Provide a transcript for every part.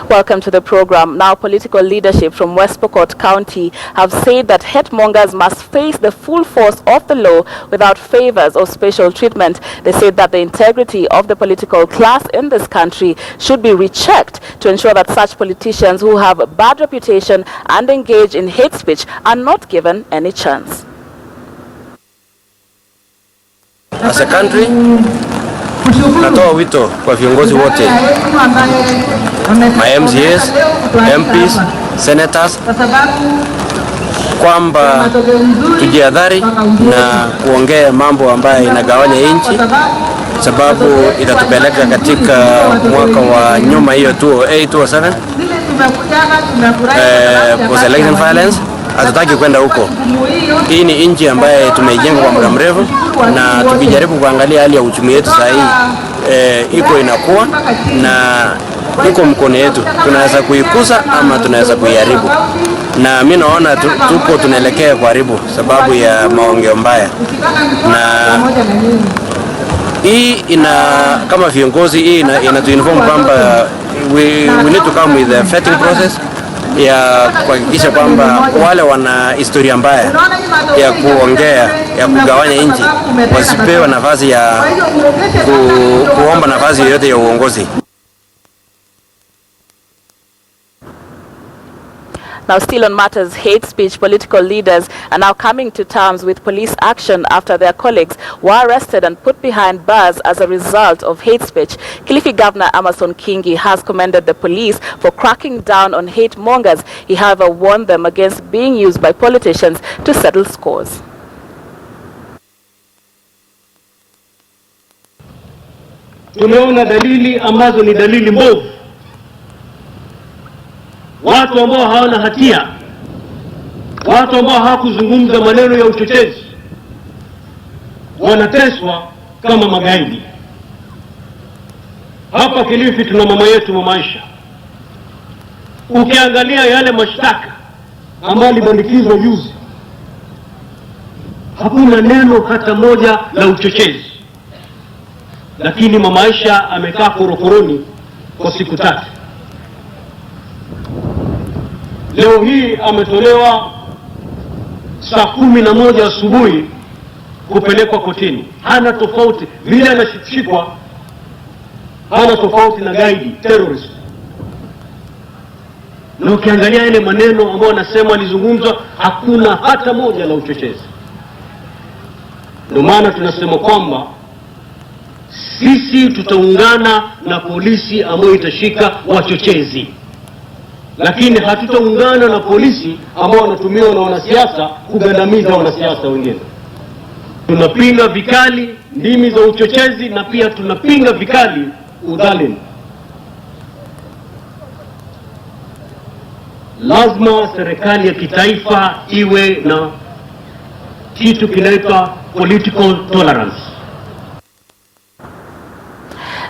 Welcome to the program. Now, political leadership from West Pokot County have said that hate-mongers must face the full force of the law without favors or special treatment. They said that the integrity of the political class in this country should be rechecked to ensure that such politicians who have a bad reputation and engage in hate speech are not given any chance. As a country, natoa wito kwa viongozi wote, my MCAs, MPs, senators, kwamba tujihadhari na kuongea mambo ambayo inagawanya nchi, sababu itatupeleka katika mwaka wa nyuma hiyo 2008-2007 post-election violence. Hatutaki kwenda huko. Hii ni nchi ambaye tumeijenga kwa muda mrefu, na tukijaribu kuangalia hali ya uchumi wetu sasa hii iko inakuwa na iko mkono yetu, tunaweza kuikuza ama tunaweza kuiharibu, na mimi naona tuko tunaelekea kuharibu sababu ya maongeo mbaya. Na hii kama viongozi hii inatuinform kwamba we need to come with a vetting process ya kuhakikisha kwamba wale wana historia mbaya ya kuongea, ya kugawanya nchi, wasipewe nafasi ya kuomba nafasi yoyote ya uongozi. Now, still on matters hate speech, political leaders are now coming to terms with police action after their colleagues were arrested and put behind bars as a result of hate speech. Kilifi Governor Amason Kingi has commended the police for cracking down on hate mongers. He, however, warned them against being used by politicians to settle scores. Tumeona dalili ambazo ni dalili mbovu. Watu ambao hawana hatia, watu ambao hawakuzungumza maneno ya uchochezi, wanateswa kama magaidi. Hapa Kilifi tuna mama yetu Mama Aisha. Ukiangalia yale mashtaka ambayo libandikizwa juzi, hakuna neno hata moja la uchochezi, lakini Mama Aisha amekaa korokoroni kwa siku 3. Leo hii ametolewa saa 11 asubuhi kupelekwa kotini. Hana tofauti, vile anashikwa hana tofauti na gaidi, terrorist. Na ukiangalia ile maneno ambayo anasema alizungumzwa, hakuna hata moja la uchochezi. Ndio maana tunasema kwamba sisi tutaungana na polisi ambayo itashika wachochezi, lakini hatutaungana na polisi ambao wanatumiwa na wanasiasa kugandamiza wanasiasa wengine. Tunapinga vikali ndimi za uchochezi, na pia tunapinga vikali udhalimu. Lazima serikali ya kitaifa iwe na kitu kinaitwa political tolerance.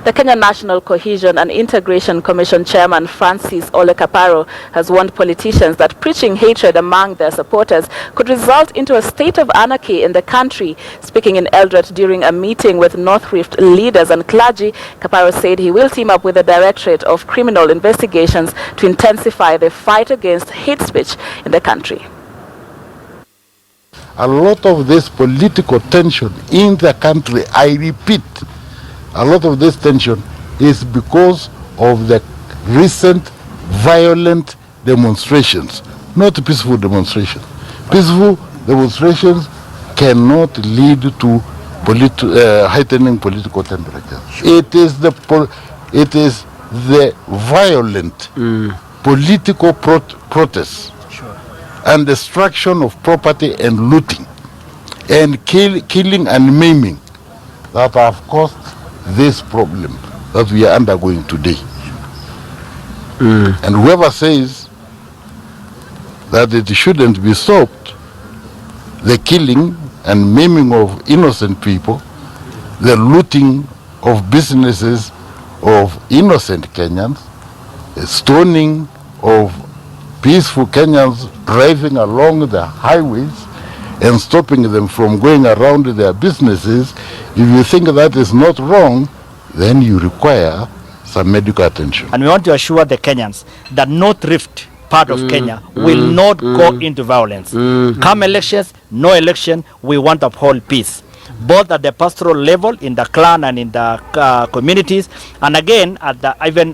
The Kenya National Cohesion and Integration Commission Chairman Francis Ole Kaparo has warned politicians that preaching hatred among their supporters could result into a state of anarchy in the country. Speaking in Eldoret during a meeting with North Rift leaders and clergy, Kaparo said he will team up with the Directorate of Criminal Investigations to intensify the fight against hate speech in the country. A lot of this political tension in the country, I repeat, a lot of this tension is because of the recent violent demonstrations, not peaceful demonstrations. Peaceful demonstrations cannot lead to heightening political temperature. It is the violent political protests and destruction of property and looting and killing and maiming that have caused this problem that we are undergoing today. And whoever says that it shouldn't be stopped, the killing and maiming of innocent people, the looting of businesses of innocent Kenyans, the stoning of peaceful Kenyans driving along the highways and stopping them from going around their businesses, if you think that is not wrong, then you require some medical attention. And we want to assure the Kenyans that North Rift part of Kenya will not go into violence. Come elections, no election, we want to uphold peace, both at the pastoral level, in the clan and in the communities, and again at the even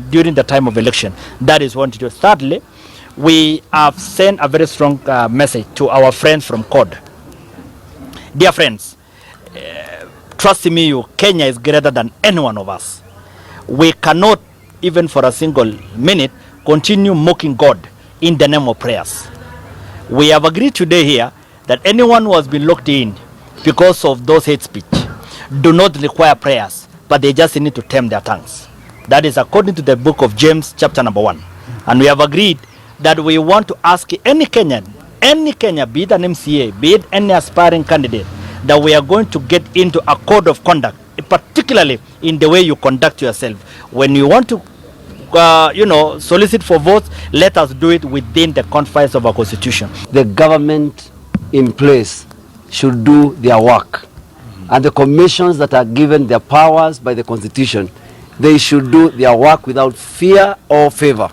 during the time of election. That is what to do. Thirdly, we have sent a very strong message to our friends from CORD. Dear friends, trust me, Kenya is greater than any one of us. We cannot, even for a single minute, continue mocking God in the name of prayers. We have agreed today here that anyone who has been locked in because of those hate speech do not require prayers, but they just need to tame their tongues. That is according to the book of James chapter number 1. And we have agreed that we want to ask any Kenyan, be it an MCA, be it any aspiring candidate, that we are going to get into a code of conduct, particularly in the way you conduct yourself. When you want to solicit for votes, let us do it within the confines of our constitution. The government in place should do their work, and the commissions that are given their powers by the constitution, they should do their work without fear or favor.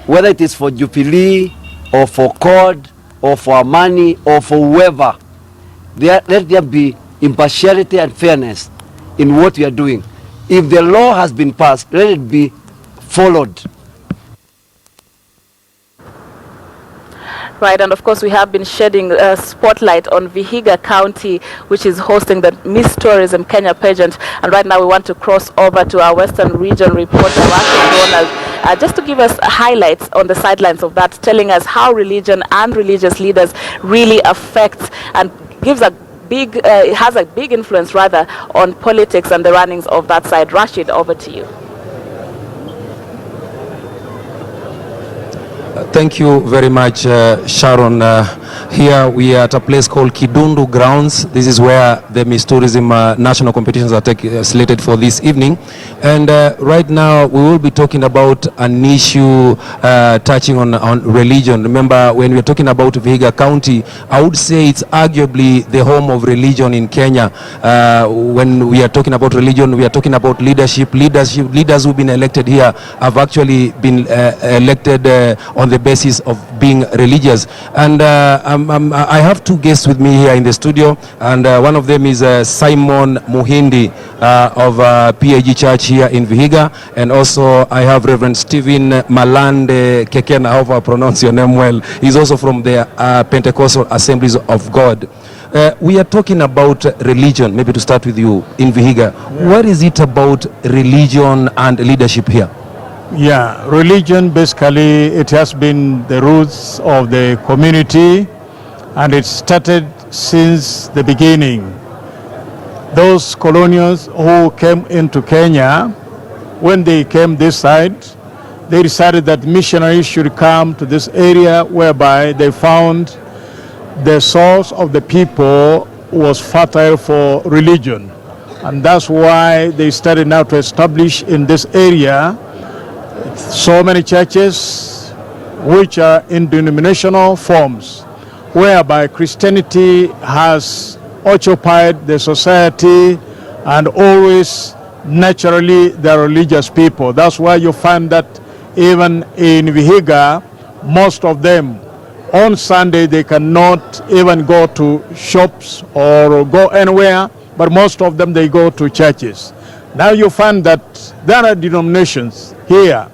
Whether it is for Jubilee or for CORD or for Amani or for whoever, let there be impartiality and fairness in what we are doing. If the law has been passed, let it be followed. Right, and of course we have been shedding a spotlight on Vihiga County, which is hosting the Miss Tourism Kenya pageant. And right now we want to cross over to our Western Region reporter, Donald, just to give us highlights on the sidelines of that, telling us how religion and religious leaders really affect and gives a big, it has a big influence rather on politics and the runnings of that side. Rashid, over to you. Thank you very much, Sharon. Here we are at a place called Kidundu Grounds. This is where the Miss Tourism national competitions are slated for this evening. And right now we will be talking about an issue touching on religion. Remember, when we're talking about Vihiga County, I would say it's arguably the home of religion in Kenya. When we are talking about religion, we are talking about leadership. Leaders who've been elected here have actually been elected on the basis of being religious. And I have two guests with me here in the studio, and one of them is Simon Muhindi of PAG Church here in Vihiga, and also I have Reverend Stephen Malande Keken, I hope I pronounce your name well. He's also from the Pentecostal Assemblies of God. We are talking about religion, maybe to start with you in Vihiga. What is it about religion and leadership here? Yeah, religion basically, it has been the roots of the community, and it started since the beginning. Those colonials who came into Kenya, when they came this side, they decided that missionaries should come to this area, whereby they found the source of the people was fertile for religion. And that's why they started now to establish in this area so many churches which are in denominational forms, whereby Christianity has occupied the society and always naturally the religious people. That's why you find that even in Vihiga, most of them on Sunday they cannot even go to shops or go anywhere, but most of them they go to churches. Now you find that there are denominations here,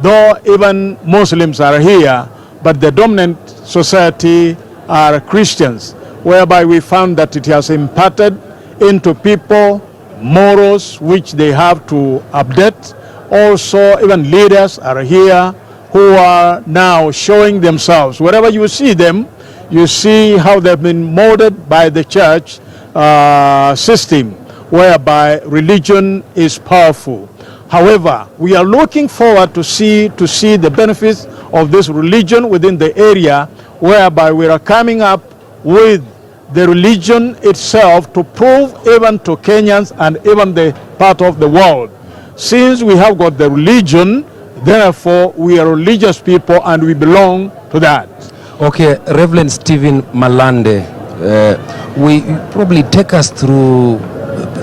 though even Muslims are here, but the dominant society are Christians, whereby we found that it has imparted into people morals which they have to update. Also, even leaders are here who are now showing themselves. Wherever you see them, you see how they've been molded by the church system, whereby religion is powerful. However, we are looking forward to see the benefits of this religion within the area, whereby we are coming up with the religion itself to prove even to Kenyans and even the part of the world. Since we have got the religion, therefore we are religious people and we belong to that. Okay, Reverend Stephen Malande, we probably take us through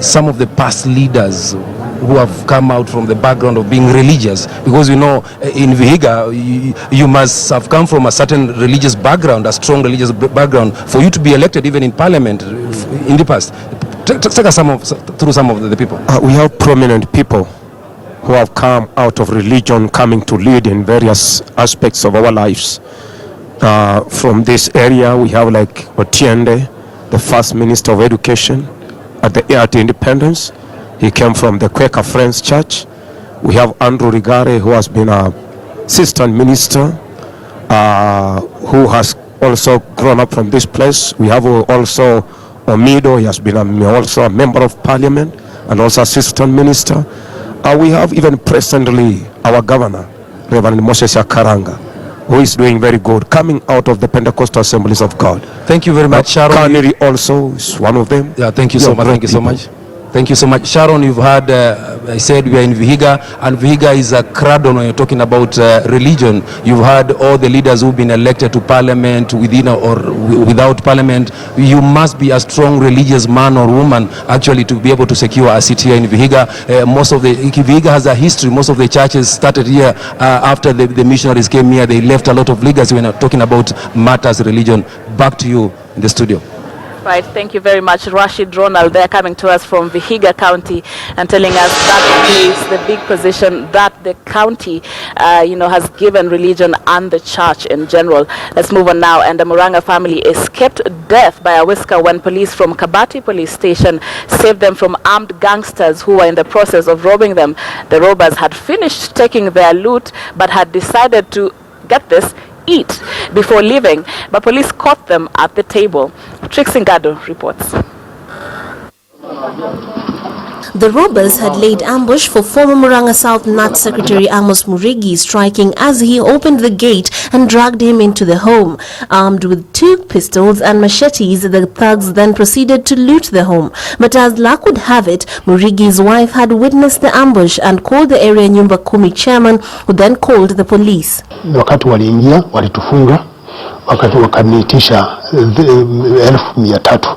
some of the past leaders. who have come out from the background of being religious, because in Vihiga you must have come from a certain religious background, a strong religious background, for you to be elected even in parliament in the past. Take us through some of the people. We have prominent people who have come out of religion, coming to lead in various aspects of our lives. From this area, we have like Otiende, the first Minister of Education at the Independence. He came from the Quaker Friends Church. We have Andrew Rigare, who has been a assistant minister, who has also grown up from this place. We have also Omido. He has been also a member of parliament and also assistant minister. We have even presently our governor, Reverend Moses Yakaranga, who is doing very good, coming out of the Pentecostal Assemblies of God. Thank you very much, Sharon. Canary also is one of them. Yeah, thank you so much. Thank you so much. Thank you so much. Sharon, you've heard, I said we are in Vihiga, and Vihiga is a cradle when you're talking about religion. You've heard all the leaders who've been elected to parliament, within or without parliament. You must be a strong religious man or woman actually to be able to secure a seat here in Vihiga. Vihiga has a history. Most of the churches started here after the missionaries came here. They left a lot of legacy when talking about matters religion. Back to you in the studio. Right, thank you very much, Rashid Ronald. They're coming to us from Vihiga County and telling us that is the big position that the county, has given religion and the church in general. Let's move on now. And the Muranga family escaped death by a whisker when police from Kabati police station saved them from armed gangsters who were in the process of robbing them. The robbers had finished taking their loot but had decided to, get this, eat before leaving, but police caught them at the table. Trixie Ngado reports. The robbers had laid ambush for former Muranga South NAT Secretary Amos Murigi, striking as he opened the gate and dragged him into the home. Armed with 2 pistols and machetes, the thugs then proceeded to loot the home. But as luck would have it, Murigi's wife had witnessed the ambush and called the area Nyumba Kumi chairman, who then called the police. Wakati waliingia, walitufunga, wakaniitisha 1,300.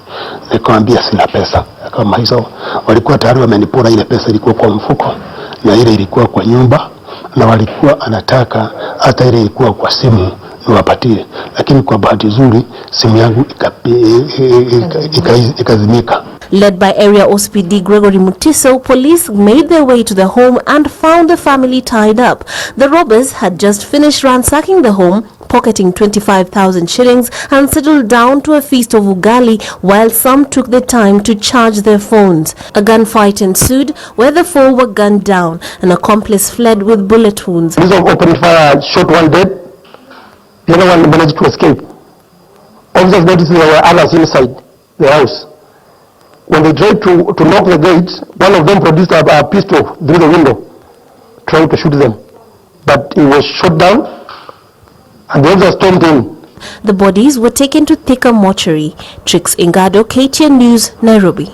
Nikamwambia sina pesa. Kama hizo walikuwa tayari wamenipora ile pesa, ilikuwa kwa mfuko na ile ilikuwa kwa nyumba, na walikuwa anataka hata ile ilikuwa kwa simu niwapatie, lakini kwa bahati nzuri simu yangu ikazimika. Led by Area OCPD Gregory Mutiso, police made their way to the home and found the family tied up. The robbers had just finished ransacking the home, pocketing 25,000 shillings and settled down to a feast of ugali, while some took the time to charge their phones. A gunfight ensued where the 4 were gunned down. An accomplice fled with bullet wounds. These opened fire, shot one dead, the other one managed to escape. Officers noticed there were others inside the house. When they tried to lock the gate, one of them produced a pistol through the window, trying to shoot them. But he was shot down, and the officers stormed in. The bodies were taken to Thika mortuary. Trix Ingado, KTN News, Nairobi.